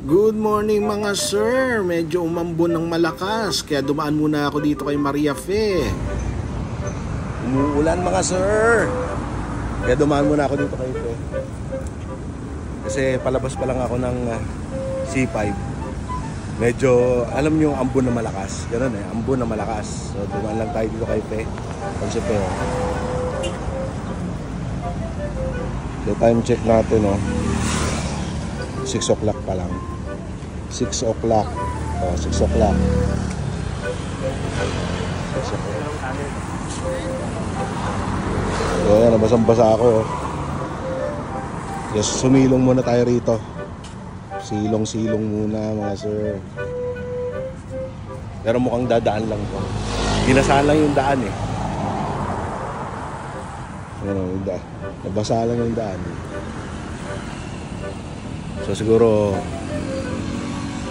Good morning mga sir, medyo umambon ng malakas kaya dumaan muna ako dito kay Maria Fe. Umuulan mga sir, kaya dumaan muna ako dito kay Fe. Kasi palabas pa lang ako ng C5. Medyo alam niyo yung ambon na malakas, gano'n ambon na malakas. So dumaan lang tayo dito kay Fe. Kasi Fe, so time check natin 6 o'clock pa lang. 6 o'clock. Oh, 6 o'clock. So, ayan, nabasang-basa ako. Yes, sumilong muna tayo rito. Silong-silong muna, mga sir. Pero mukhang dadaan lang to. Ginasaan lang yung daan eh. Ayan, yung daan. Nabasa lang yung daan. So, siguro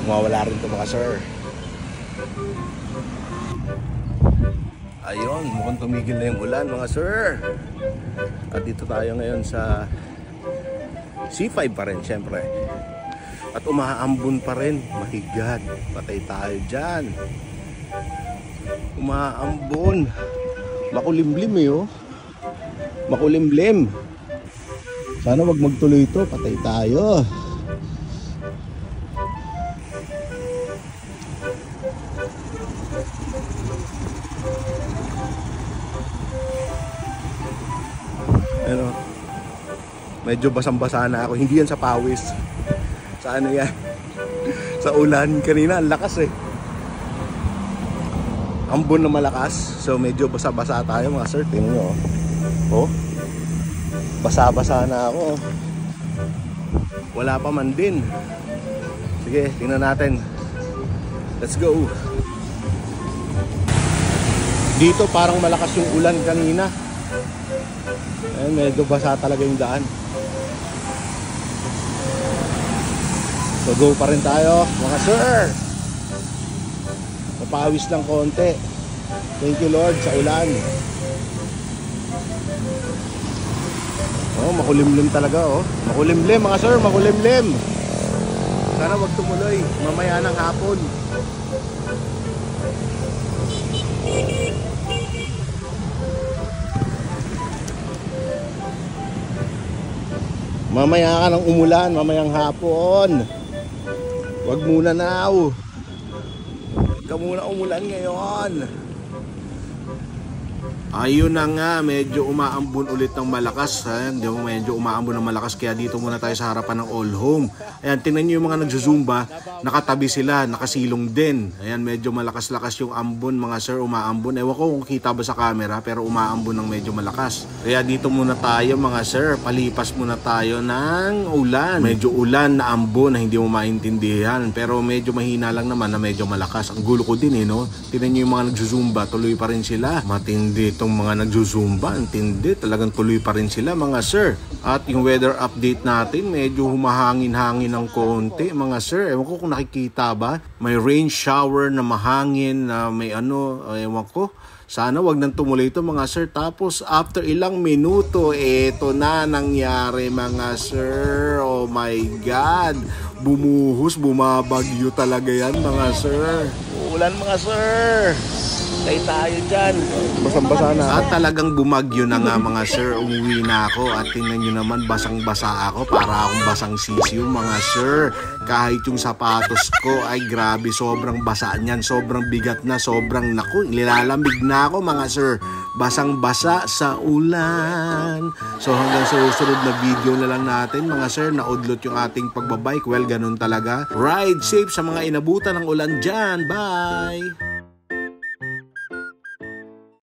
mawala rin ito mga sir. Ayun, mukhang tumigil na yung ulan mga sir. At dito tayo ngayon sa C5 pa rin syempre. At umaambon pa rin. Mahigad. Patay tayo dyan. Umaambon. Makulimlim Makulimlim. Sana wag magtuloy ito. Patay tayo. Ano, medyo basang-basa na ako. Hindi yan sa pawis. Sa ano yan? Sa ulan kanina, ang lakas eh. Ambon na malakas. So medyo basa-basa tayo mga sir. Tingnan nyo oh. Basa-basa na ako. Wala pa man din. Sige, tingnan natin. Let's go. Dito parang malakas yung ulan kanina. Ayun, medyo basa talaga yung daan. So go pa rin tayo mga sir. Mapawis lang konti. Thank you Lord sa ulan. Oh, makulimlim talaga oh. Makulimlim mga sir, makulimlim. Sana wag tumuloy mamaya ng hapon. Mamaya ka ng umulan, mamayang hapon. Wag muna now. Wag ka muna umulan ngayon. Ayun na nga, medyo umaambon ulit ng malakas. Medyo umaambon ng malakas kaya dito muna tayo sa harapan ng All Home. Ayan, tingnan nyo yung mga nagzuzumba. Nakatabi sila, nakasilong din. Ayan, medyo malakas-lakas yung ambon mga sir, umaambon. Ewan ko kung kita ba sa camera pero umaambon ng medyo malakas. Kaya dito muna tayo mga sir, palipas muna tayo ng ulan. Medyo ulan na ambon na hindi mo maintindihan. Pero medyo mahina lang naman na medyo malakas. Ang gulo ko din no? Tingnan nyo yung mga nagzuzumba, tuloy pa rin sila. Matindi itong mga nagzuzumba, antindi, talagang tuloy pa rin sila mga sir. At yung weather update natin, medyo humahangin-hangin ng konti mga sir. Ewan ko kung nakikita ba, may rain shower na mahangin na may ewan ko. Sana wag nang tumuloy ito mga sir. Tapos after ilang minuto, eto na nangyari mga sir. Oh my God, bumuhos, bumabagyo talaga yan mga sir. Ulan mga sir. Kay tayo dyan. Basang-basa na. At talagang bumagyo na nga mga sir. Umuwi na ako. At tingnan nyo naman, basang-basa ako. Para akong basang sisiyo mga sir. Kahit yung sapatos ko ay grabe. Sobrang basa niyan. Sobrang bigat na. Sobrang naku. Nilalamig na ako mga sir. Basang-basa sa ulan. So hanggang sa susunod na video na lang natin mga sir. Naudlot yung ating pagbabike. Well, ganun talaga. Ride safe sa mga inabutan ng ulan dyan. Bye!